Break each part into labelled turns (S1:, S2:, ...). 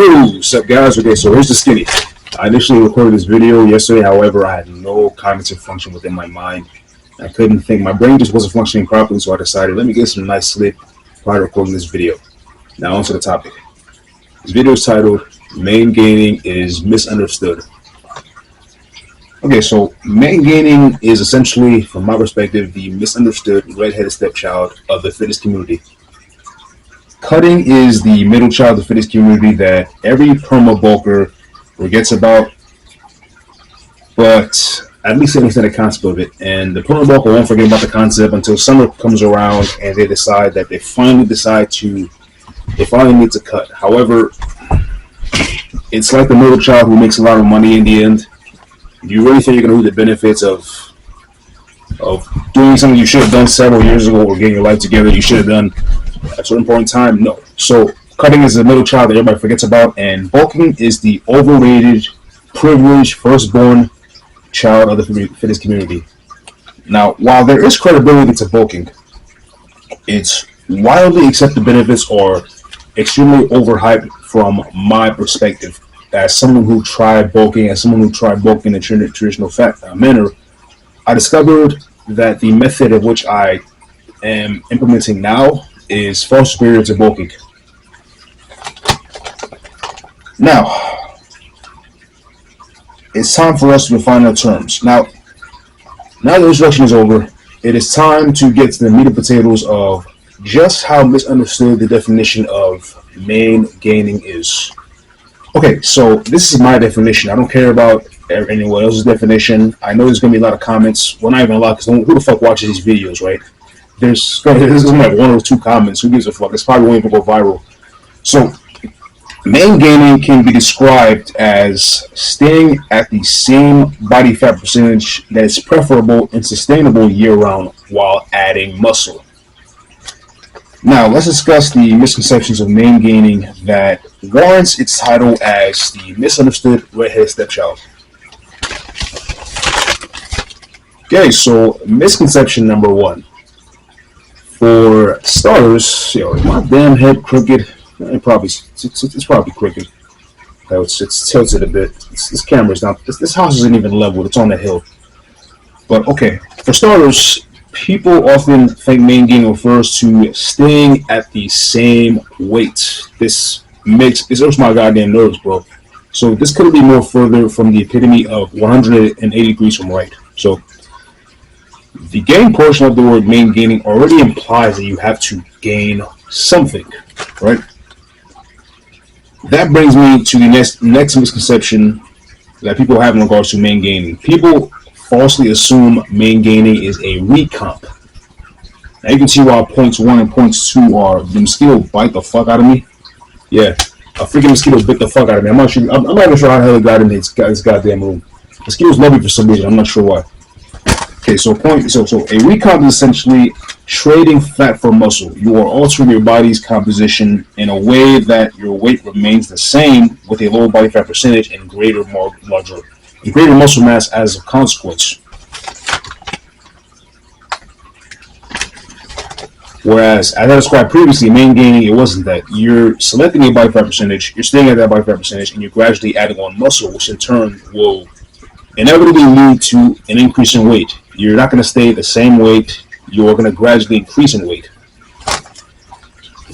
S1: What's up, guys? Okay, so here's the skinny. I initially recorded this video yesterday, however, I had no cognitive function within my mind. I couldn't think. My brain just wasn't functioning properly, so I decided, let me get some nice sleep prior to recording this video. Now, onto the topic. This video is titled, Maingaining Is Misunderstood. Okay, so maingaining is essentially, from my perspective, the misunderstood redheaded stepchild of the fitness community. Cutting is the middle child of the fitness community that every perma bulker forgets about, but at least they understand the concept of it. And the perma bulker won't forget about the concept until summer comes around and they decide that they finally need to cut. However, it's like the middle child who makes a lot of money in the end. Do you really think you're going to reap the benefits of doing something you should have done several years ago, or getting your life together you should have done at a certain point in time? No. So cutting is the middle child that everybody forgets about, and bulking is the overrated, privileged, firstborn child of the fitness community. Now, while there is credibility to bulking, it's wildly accepted benefits or extremely overhyped from my perspective. As someone who tried bulking, in a traditional manner, I discovered that the method of which I am implementing now is far superior to bulking. Now, it's time for us to define our terms. Now the introduction is over, it is time to get to the meat and potatoes of just how misunderstood the definition of maingaining is. Okay, so this is my definition. I don't care about anyone else's definition. I know there's going to be a lot of comments. Well, not even a lot, because who the fuck watches these videos, right? There's like one or two comments. Who gives a fuck? It's probably won't even go viral. So, maingaining can be described as staying at the same body fat percentage that is preferable and sustainable year-round while adding muscle. Now, let's discuss the misconceptions of maingaining that warrants its title as the misunderstood redheaded stepchild. Okay, so misconception number one. For starters, is my damn head crooked? It's probably crooked. It's tilted a bit. This camera's not. This house isn't even level. It's on a hill. But okay, for starters, people often think maingaining refers to staying at the same weight. This hurts my goddamn nerves, bro. So this couldn't be more further from the epitome of 180 degrees from right. So the gain portion of the word maingaining already implies that you have to gain something, right? That brings me to the next misconception that people have in regards to maingaining. People falsely assume maingaining is a recomp. Now you can see why points 1 and points 2 are the mosquito bite the fuck out of me. Yeah, a freaking mosquito bit the fuck out of me. I'm not even sure how the hell it got in this goddamn room. Mosquitoes love me for some reason. I'm not sure why. Okay, so a recomp is essentially trading fat for muscle. You are altering your body's composition in a way that your weight remains the same with a lower body fat percentage and greater muscle mass as a consequence. Whereas, as I described previously, maingaining, it wasn't that. You're selecting a body fat percentage, you're staying at that body fat percentage, and you're gradually adding on muscle, which in turn will inevitably lead to an increase in weight. You're not going to stay the same weight, you're going to gradually increase in weight,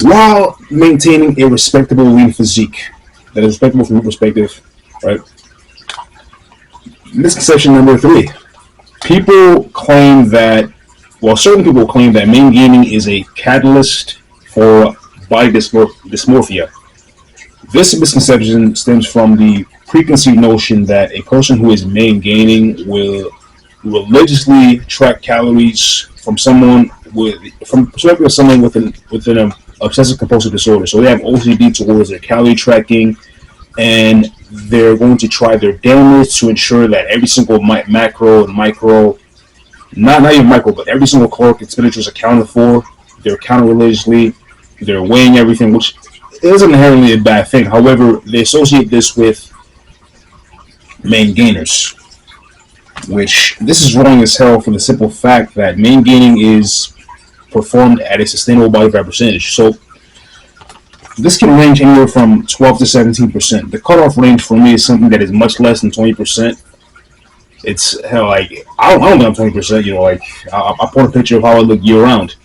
S1: while maintaining a respectable lean physique that is respectable from your perspective, right? Misconception number 3. Certain people claim that maingaining is a catalyst for body dysmorphia. This misconception stems from the preconceived notion that a person who is maingaining will religiously track calories from perspective of someone with an obsessive compulsive disorder. So they have OCD towards their calorie tracking, and they're going to try their damnedest to ensure that every single macro and micro, not even micro, but every single caloric expenditure is accounted for. They're counted religiously. They're weighing everything, which isn't inherently a bad thing. However, they associate this with maingainers, which this is wrong as hell for the simple fact that maingaining is performed at a sustainable body fat percentage. So This can range anywhere from 12 to 17%. The cutoff range for me is something that is much less than 20%. It's hell, like I don't know 20%. You know, like I put a picture of how I look year round.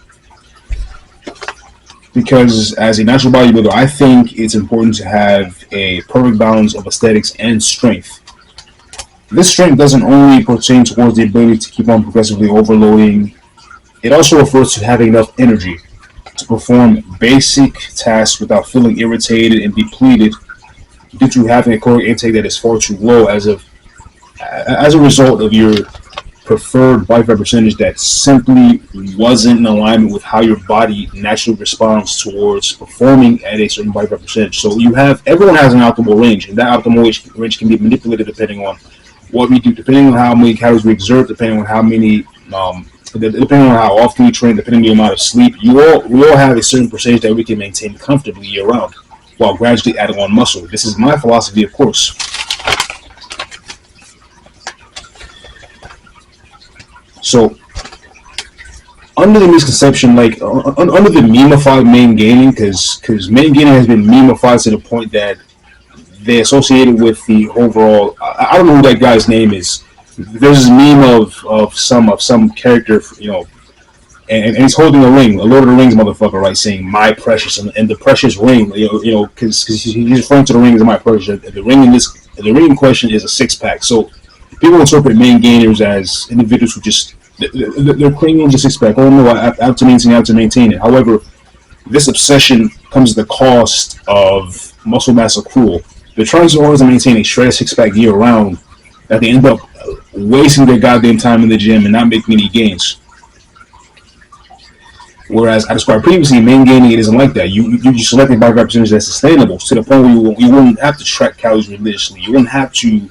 S1: Because as a natural bodybuilder, I think it's important to have a perfect balance of aesthetics and strength. This strength doesn't only pertain towards the ability to keep on progressively overloading, it also refers to having enough energy to perform basic tasks without feeling irritated and depleted due to having a caloric intake that is far too low as a result of your preferred body fat percentage that simply wasn't in alignment with how your body naturally responds towards performing at a certain body fat percentage. So everyone has an optimal range, and that optimal range can be manipulated depending on what we do, depending on how many calories we exert, depending on how many, depending on how often we train, depending on the amount of sleep. We all have a certain percentage that we can maintain comfortably year round, while gradually adding on muscle. This is my philosophy, of course. So, under the misconception, like under the memeified Maingaining, because Maingaining has been memeified to the point that they associated with the overall. I don't know who that guy's name is. There's this meme of some character, you know, and he's holding a ring, a Lord of the Rings motherfucker, right, saying "my precious" and the precious ring, you know, because he's referring to the ring as "my precious." The ring in question is a 6-pack. So people interpret Maingainers as individuals who just they're clinging to 6-pack. Oh no, I have to maintain it. However, this obsession comes at the cost of muscle mass accrual. They're trying so hard to maintain a shredded 6-pack year round that they end up wasting their goddamn time in the gym and not making any gains. Whereas I described previously, Maingaining, it isn't like that. You select a body fat percentage that's sustainable to the point where you wouldn't have to track calories religiously. You wouldn't have to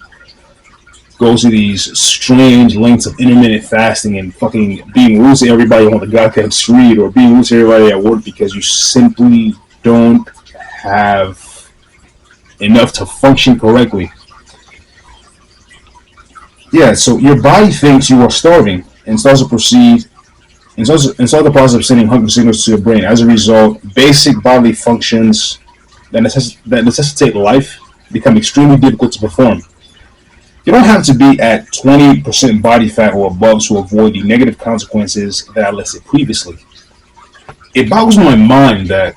S1: go to these strange lengths of intermittent fasting and fucking being rude to everybody on the goddamn street or being rude to everybody at work because you simply don't have enough to function correctly. Yeah, so your body thinks you are starving and starts the process of sending hunger signals to your brain. As a result, basic bodily functions that necessitate life become extremely difficult to perform. You don't have to be at 20% body fat or above to avoid the negative consequences that I listed previously. It boggles my mind that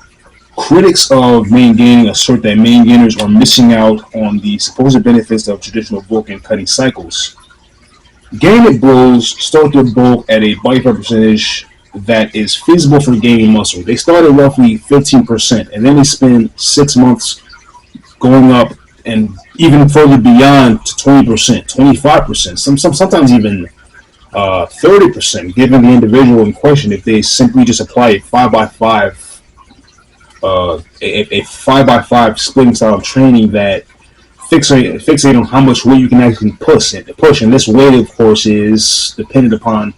S1: critics of Maingaining assert that Maingainers are missing out on the supposed benefits of traditional bulk and cutting cycles. Gained bros start their bulk at a body fat percentage that is feasible for gaining muscle. They start at roughly 15%, and then they spend 6 months going up and even further beyond to 20%, 25%, sometimes even 30%, given the individual in question, if they simply just apply a 5x5 a 5x5 splitting style of training that fixate on how much weight you can actually push. And this weight, of course, is dependent upon.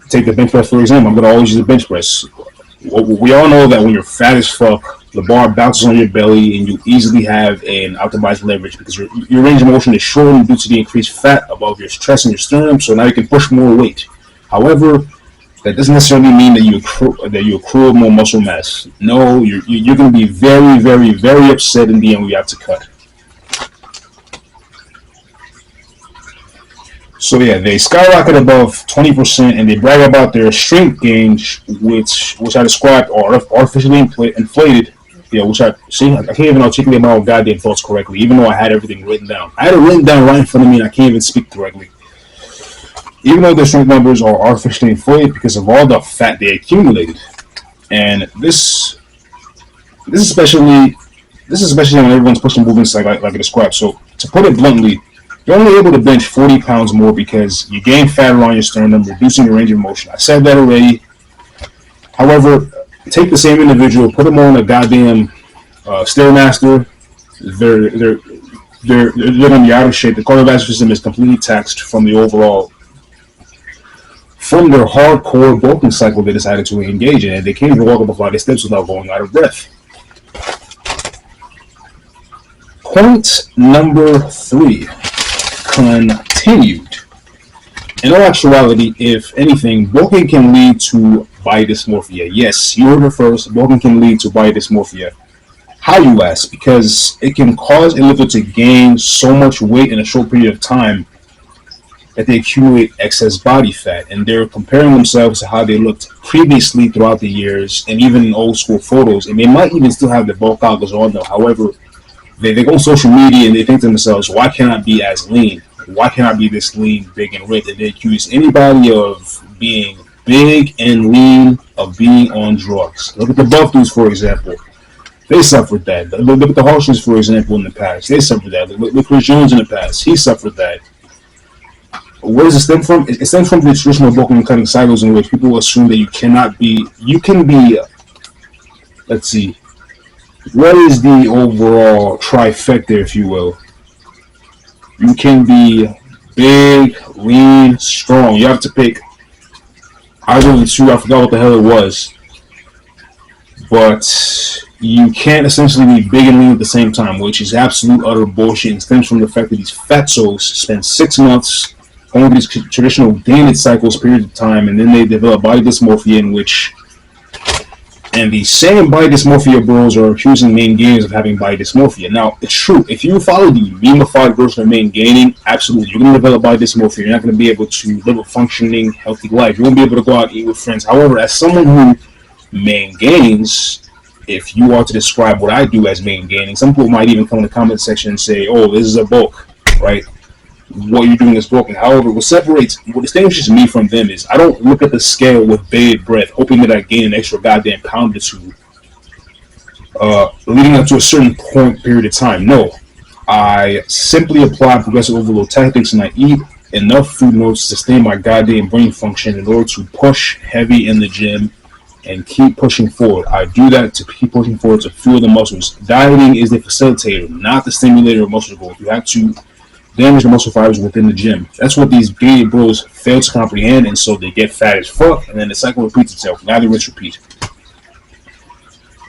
S1: Take the bench press for example. I'm going to always use the bench press. We all know that when you're fat as fuck, the bar bounces on your belly, and you easily have an optimized leverage because your range of motion is shortened due to the increased fat above your chest and your sternum. So now you can push more weight. However, that doesn't necessarily mean that you accrue more muscle mass. No, you're going to be very, very, very upset in the end when you have to cut. So yeah, they skyrocket above 20%, and they brag about their strength gains, which I described are artificially inflated. Yeah, which I can't even articulate my own goddamn thoughts correctly, even though I had everything written down. I had it written down right in front of me, and I can't even speak correctly. Even though their strength numbers are artificially inflated because of all the fat they accumulated, and this is especially when everyone's pushing movements like I described. So to put it bluntly, you're only able to bench 40 pounds more because you gain fat around your sternum, reducing your range of motion. I said that already. However, take the same individual, put them on a goddamn Stairmaster. They're going to be out of shape. The cardiovascular system is completely taxed from their hardcore bulking cycle they decided to engage in, and they can't even walk up a flight of steps without going out of breath. Point number 3. Continued. In all actuality, if anything, bulking can lead to body dysmorphia. Yes, you heard it first. Bulking can lead to body dysmorphia. How, you ask? Because it can cause a lifter to gain so much weight in a short period of time that they accumulate excess body fat, and they're comparing themselves to how they looked previously throughout the years, and even in old school photos, and they might even still have the bulk goggles on them. However, they go on social media and they think to themselves, why can't I be as lean? Why can't I be this lean, big, and ripped? And they accuse anybody of being big and lean of being on drugs. Look at the Buff Dudes, for example. They suffered that. Look at the Harshes, for example, in the past. They suffered that. Look at Chris Jones in the past. He suffered that. Where does it stem from? It stems from the traditional bulking cutting cycles in which people assume that you can be, let's see, what is the overall trifecta, if you will? You can be big, lean, strong. You have to pick either of the two. I forgot what the hell it was. But you can't essentially be big and lean at the same time, which is absolute utter bullshit, and stems from the fact that these fatzos spend 6 months going through these traditional gained cycles period of time, and then they develop body dysmorphia, in which, and the same body dysmorphia bros are accusing Maingaining of having body dysmorphia. Now, it's true. If you follow the memified version of Maingaining, absolutely, you're going to develop body dysmorphia. You're not going to be able to live a functioning, healthy life. You won't be able to go out and eat with friends. However, as someone who Maingains, if you are to describe what I do as Maingaining, some people might even come in the comment section and say, oh, this is a bulk, right? What you're doing is broken. However, what distinguishes me from them is I don't look at the scale with bated breath, hoping that I gain an extra goddamn pound or two, leading up to a certain period of time. No, I simply apply progressive overload tactics, and I eat enough food in order to sustain my goddamn brain function in order to push heavy in the gym and keep pushing forward. I do that to keep pushing forward to fuel the muscles. Dieting is the facilitator, not the stimulator of muscle growth. You have to damage the muscle fibers within the gym. That's what these gated bros fail to comprehend, and so they get fat as fuck, and then the cycle repeats itself. Neither rinse, repeat.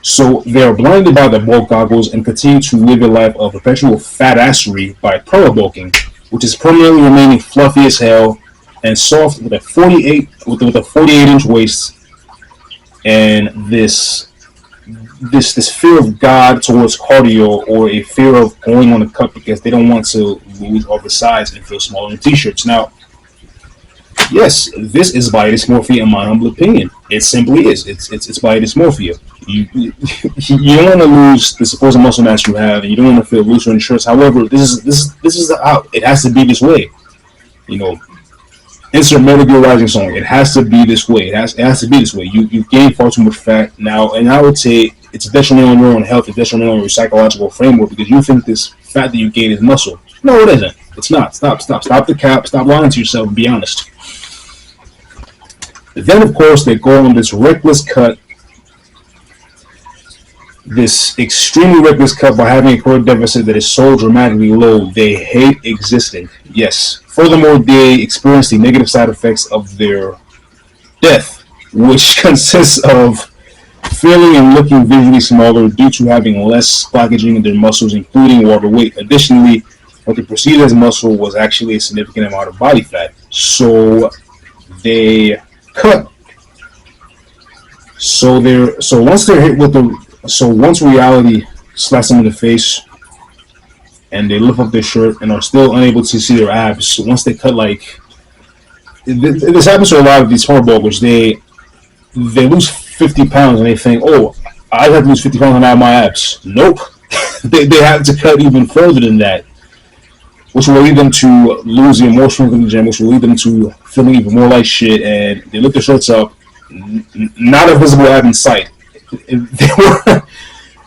S1: So they are blinded by the bulk goggles and continue to live a life of perpetual fatassery by bulking, which is permanently remaining fluffy as hell and soft with a 48-inch waist, and this fear of God towards cardio, or a fear of going on a cut because they don't want to lose all the size and feel smaller in t-shirts. Now, yes, this is body dysmorphia in my humble opinion. It simply is. It's body dysmorphia. You don't want to lose the supposed muscle mass you have, and you don't want to feel looser in shirts. However, this is how it has to be this way. You know, insert Metal Gear Rising song. It has to be this way. It has to be this way. You gain far too much fat now, and I would say it's detrimental on your own health. It's detrimental on your psychological framework because you think this fat that you gain is muscle. No, it isn't. It's not. Stop the cap. Stop lying to yourself and be honest. Then, of course, they go on this reckless cut, this extremely reckless cut by having a caloric deficit that is so dramatically low, they hate existing. Yes. Furthermore, they experience the negative side effects of their death, which consists of feeling and looking visually smaller due to having less glycogen in their muscles, including water weight. Additionally, what they perceived as muscle was actually a significant amount of body fat. So they cut. So once they're hit with once reality slaps them in the face and they lift up their shirt and are still unable to see their abs, so once they cut, like this happens to a lot of these small bulkers, they lose 50 pounds and they think, oh, I have to lose 50 pounds and I have my abs. Nope. they have to cut even further than that, which will lead them to losing more strength in the gym, which will lead them to feeling even more like shit, and they lift their shirts up, not a visible ab in sight.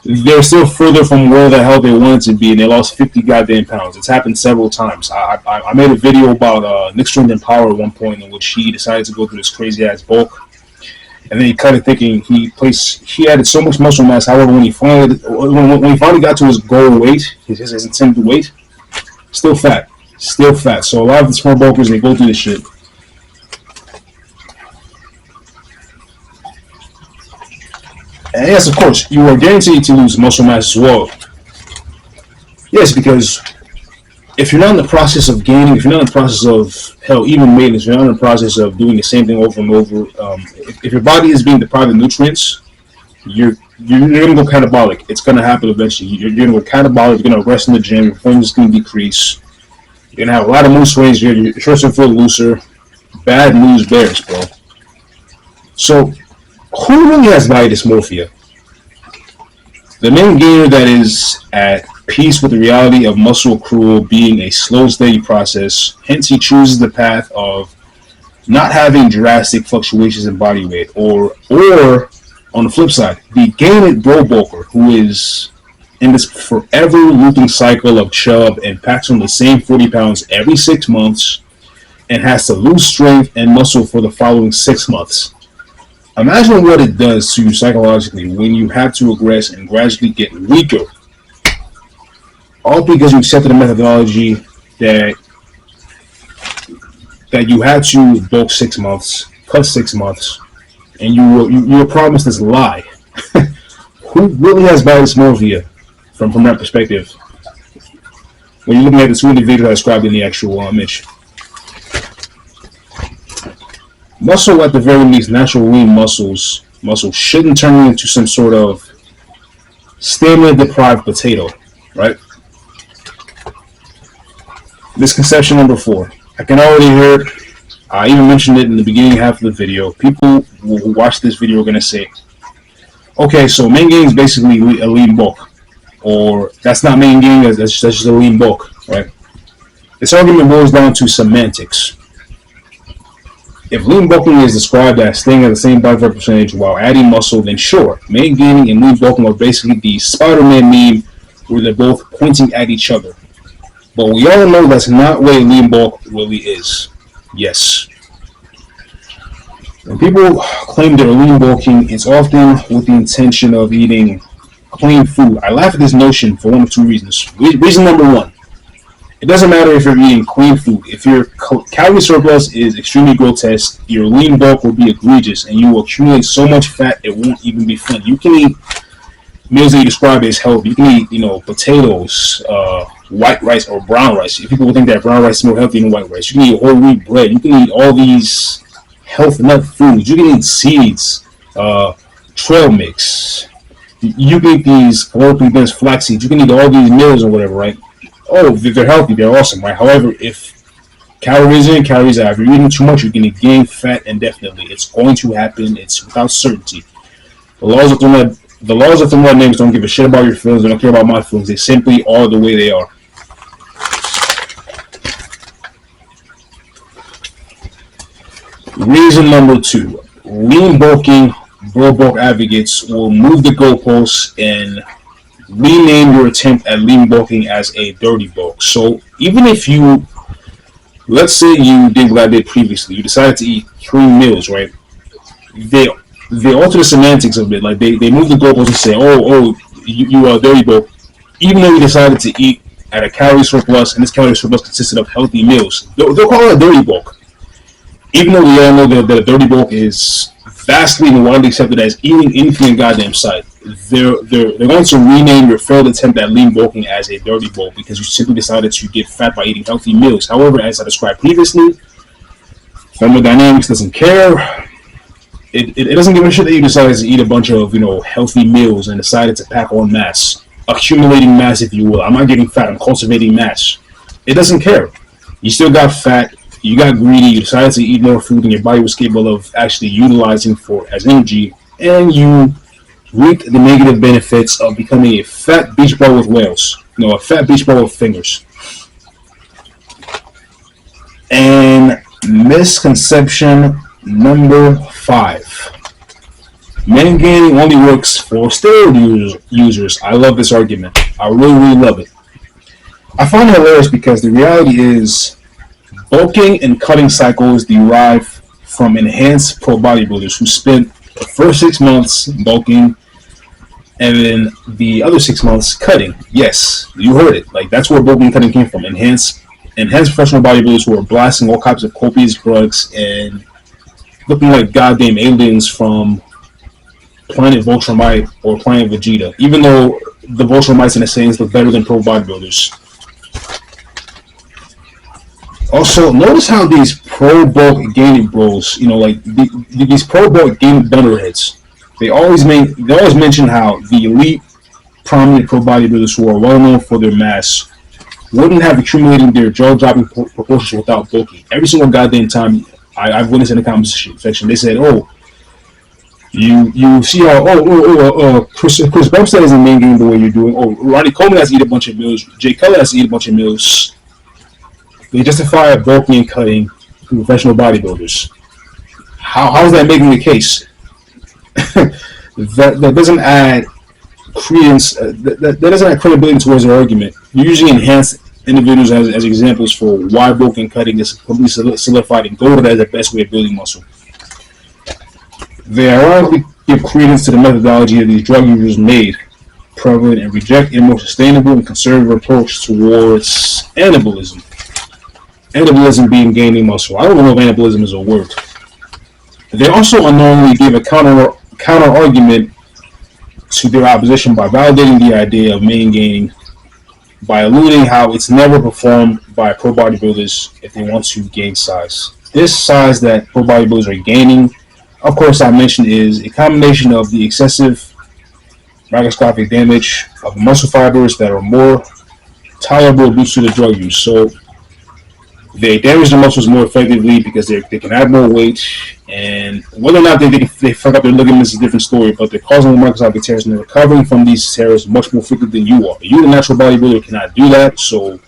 S1: They're still further from where the hell they wanted to be, and they lost 50 goddamn pounds. It's happened several times. I made a video about Nick Strength and Power at one point in which he decided to go through this crazy ass bulk, and then he cut it thinking he added so much muscle mass. However, when he finally got to his goal weight, his intended weight, still fat. So a lot of the small bulkers, they go through this shit. And yes, of course, you are guaranteed to lose muscle mass as well. Yes, because if you're not in the process of gaining, if you're not in the process of, hell, even maintenance, if you're not in the process of doing the same thing over and over, if your body is being deprived of nutrients, you're you're gonna go catabolic. It's gonna happen eventually. You're gonna go catabolic. You're gonna rest in the gym. Your performance is gonna decrease. You're gonna have a lot of mood swings. Your shirts will feel looser. Bad news bears, bro. So, who really has body dysmorphia? The main gainer that is at peace with the reality of muscle accrual being a slow, steady process. Hence, he chooses the path of not having drastic fluctuations in body weight, or on the flip side, the gained bro bulker who is in this forever looping cycle of chub and packs on the same 40 pounds every 6 months and has to lose strength and muscle for the following 6 months. Imagine what it does to you psychologically when you have to regress and gradually get weaker, all because you accepted a methodology that you had to bulk 6 months, cut 6 months, and you were promised this lie. Who really has body dysmorphia from that perspective? When you're looking at the two individuals I described in the actual image. Muscle, at the very least, natural lean muscle shouldn't turn into some sort of stamina-deprived potato, right? Misconception number 4. I can already hear it. I even mentioned it in the beginning half of the video. People who watch this video are going to say, okay, so Maingaining is basically a lean bulk. Or that's not Maingaining, that's just a lean bulk, right? This argument boils down to semantics. If lean bulking is described as staying at the same body fat percentage while adding muscle, then sure, Maingaining and lean bulking are basically the Spider-Man meme where they're both pointing at each other. But we all know that's not what a lean bulk really is. Yes. When people claim they're lean bulking, it's often with the intention of eating clean food. I laugh at this notion for one of two reasons. Reason number 1. It doesn't matter if you're eating clean food. If your calorie surplus is extremely grotesque, your lean bulk will be egregious, and you will accumulate so much fat it won't even be fun. You can eat meals that you describe as healthy. You can eat, potatoes, white rice, or brown rice. If people think that brown rice is more healthy than white rice, you can eat whole wheat bread. You can eat all these health nut foods. You can eat seeds, trail mix. You can eat these calorically dense flax seeds. You can eat all these meals or whatever, right? Oh, they're healthy, they're awesome, right? However, if calories in, calories out, if you're eating too much, you're going to gain fat indefinitely. It's going to happen. It's without certainty. The laws of thermodynamics don't give a shit about your feelings. They don't care about my feelings. They simply are the way they are. Reason number 2. Lean bulking, bro bulk advocates will move the goalposts and rename your attempt at lean bulking as a dirty bulk. So even if you, let's say you did what I did previously, you decided to eat 3 meals, right? They alter the semantics of it. Like they move the goalposts and say, you are dirty bulk, even though you decided to eat at a calorie surplus, and this calorie surplus consisted of healthy meals. They'll call it a dirty bulk, even though we all know that a dirty bulk is vastly and widely accepted as eating anything in goddamn sight. They're going to rename your failed attempt at lean bulking as a dirty bulk because you simply decided to get fat by eating healthy meals. However, as I described previously, thermodynamics doesn't care. It doesn't give a shit that you decided to eat a bunch of healthy meals and decided to pack on mass, accumulating mass, if you will. I'm not getting fat. I'm cultivating mass. It doesn't care. You still got fat. You got greedy. You decided to eat more food than your body was capable of actually utilizing for as energy, and you reap the negative benefits of becoming a fat beach ball with whales. A fat beach ball with fingers. And misconception number 5. Maingaining only works for steroid users. I love this argument. I really, really love it. I find it hilarious because the reality is bulking and cutting cycles derive from enhanced pro bodybuilders who spent the first 6 months bulking and then the other 6 months cutting. Yes, you heard it. Like, that's where bulking and cutting came from. Enhanced professional bodybuilders who are blasting all kinds of copious drugs and looking like goddamn aliens from Planet Voltramite or Planet Vegeta, even though the Voltramites and the Saiyans look better than pro bodybuilders. Also, notice how these pro bulk gaining bros, these pro bulk gaining dunderheads, they always mention how the elite, prominent pro bodybuilders who are well known for their mass wouldn't have accumulated their jaw dropping proportions without bulking. Every single goddamn time I've witnessed in the comment section, they said, "Oh, you see how Chris Bumstead isn't maintaining the way you're doing. Oh, Ronnie Coleman has to eat a bunch of meals. Jay Cutler has to eat a bunch of meals." They justify bulking and cutting to professional bodybuilders. How is that making the case? that doesn't add credence. That doesn't add credibility towards their argument. You usually enhance individuals as examples for why bulking and cutting is completely solidified and gold as the best way of building muscle. They ironically give credence to the methodology that these drug users made prevalent and reject a more sustainable and conservative approach towards anabolism. Anabolism being gaining muscle. I don't even know if anabolism is a word. They also unknowingly give a counter argument to their opposition by validating the idea of maintaining by alluding how it's never performed by pro bodybuilders if they want to gain size. This size that pro bodybuilders are gaining, of course, I mentioned, is a combination of the excessive macroscopic damage of muscle fibers that are more tolerable due to the drug use. So they damage the muscles more effectively because they can add more weight, and whether or not they fuck up their ligaments is a different story, but they're causing microscopic tears and they're recovering from these tears much more frequently than you are. You, the natural bodybuilder, cannot do that, so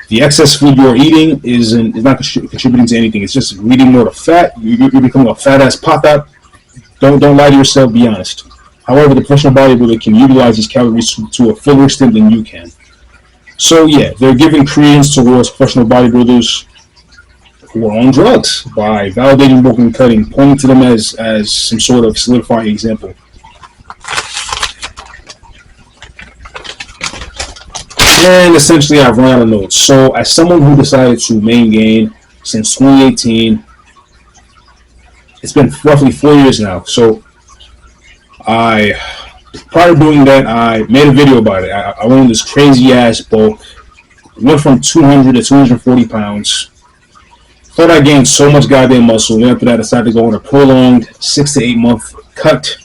S1: the excess food you're eating is not contributing to anything. It's just eating more of fat. You're becoming a fat-ass pot-up. Don't lie to yourself, be honest. However, the professional bodybuilder can utilize these calories to a fuller extent than you can. So yeah, they're giving credence towards professional bodybuilders who are on drugs by validating bulking and cutting, pointing to them as some sort of solidifying example. And essentially, I've run out of notes. So, as someone who decided to gain since 2018, it's been roughly 4 years now. So, prior to doing that, I made a video about it. I went on this crazy ass bulk, went from 200 to 240 pounds. Thought I gained so much goddamn muscle. Then after that, I decided to go on a prolonged 6 to 8 month cut,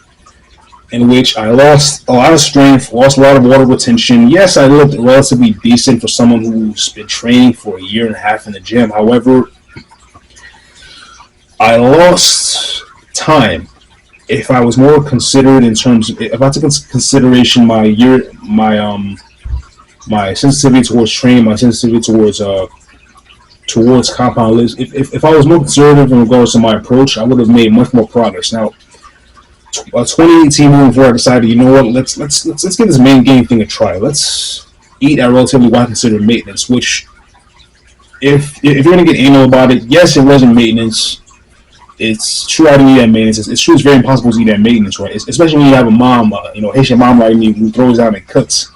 S1: in which I lost a lot of strength, lost a lot of water retention. Yes, I looked relatively decent for someone who's been training for a year and a half in the gym. However, I lost time. If I was more considered in terms of, if I took into consideration my sensitivity towards training, my sensitivity towards compound lists, if I was more conservative in regards to my approach, I would have made much more progress. Now, 2018 moving forward, I decided, you know what, let's give this main game thing a try. Let's eat at relatively what I consider maintenance, which, if you're gonna get anal about it, yes, it wasn't maintenance. It's true I didn't eat at maintenance. It's true it's very impossible to eat at maintenance, right? Especially when you have a mom, Haitian mom like me, who throws out and cuts.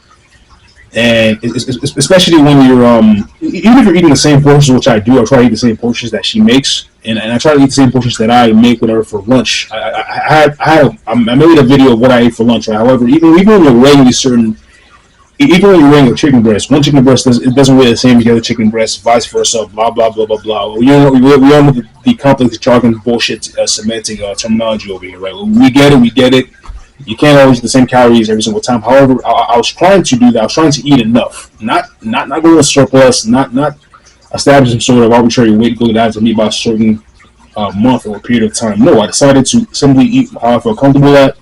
S1: And especially when you're, even if you're eating the same portions, which I do, I try to eat the same portions that she makes, and I try to eat the same portions that I make with her for lunch. I made a video of what I ate for lunch, right? However, even when you're weighing even when you're weighing a chicken breast, one chicken breast doesn't weigh the same as the other chicken breast, vice versa, blah, blah, blah, blah, blah. We all know the complex jargon bullshit semantic terminology over here, right? We get it. You can't always eat the same calories every single time. However, I was trying to do that. I was trying to eat enough, not go to surplus, not establish some sort of arbitrary weight goal that I have to meet by a certain month or period of time. No, I decided to simply eat how I felt comfortable at.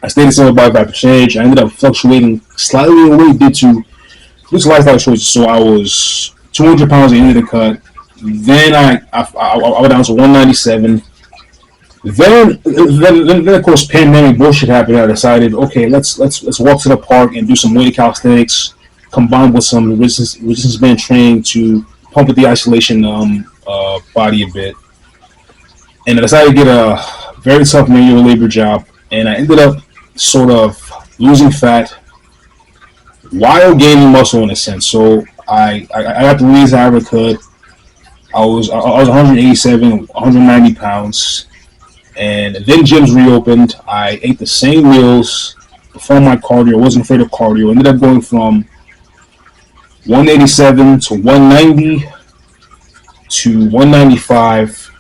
S1: I stayed the same body fat percentage. I ended up fluctuating slightly in weight due to lifestyle choices. So I was 200 pounds at the end of the cut. Then I went down to 197. Then of course pandemic bullshit happened. I decided, okay, let's walk to the park and do some weighted calisthenics combined with some resistance band training to pump up the isolation body a bit. And I decided to get a very tough manual labor job, and I ended up sort of losing fat while gaining muscle in a sense. So I got the least I ever could. I was 187, 190 pounds. And then gyms reopened. I ate the same meals, performed my cardio. I wasn't afraid of cardio. I ended up going from 187 to 190 to 195,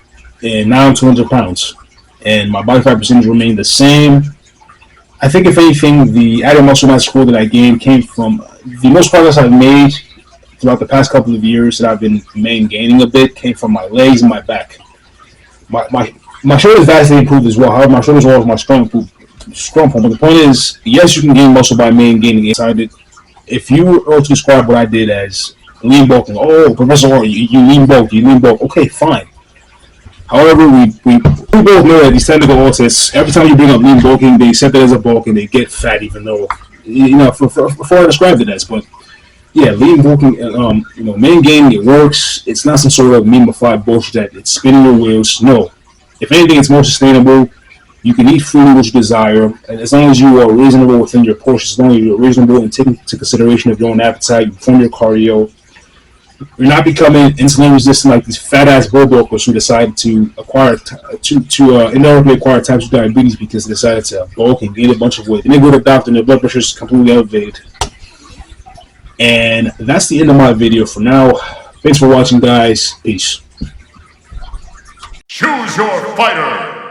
S1: and now I'm 200 pounds. and my body fat percentage remained the same. I think, if anything, the added muscle mass score that I gained came from the most progress I've made throughout the past couple of years that I've been gaining a bit came from my legs and my back. My shoulders vastly improved as well. However, my shoulders are always my strong point. But the point is, yes, you can gain muscle by gaining inside it. If you were to describe what I did as lean bulking, oh, Professor Orr, you lean bulk, okay, fine. However, we both know that these technical artists, every time you bring up lean bulking, they set that as a bulk and they get fat, even though, before I described it as. But yeah, lean bulking, main gaining, it works. It's not some sort of memeified bullshit that it's spinning your wheels. No. If anything, it's more sustainable. You can eat freely what you desire, and as long as you are reasonable within your portions, as long as you're reasonable and taking into consideration of your own appetite, you perform your cardio, you're not becoming insulin resistant like these fat ass bull bulkers who decided to indirectly acquire type 2 diabetes because they decided to bulk and gain a bunch of weight. And they go to the doctor and their blood pressure is completely elevated. And that's the end of my video for now. Thanks for watching, guys. Peace.
S2: Choose your fighter.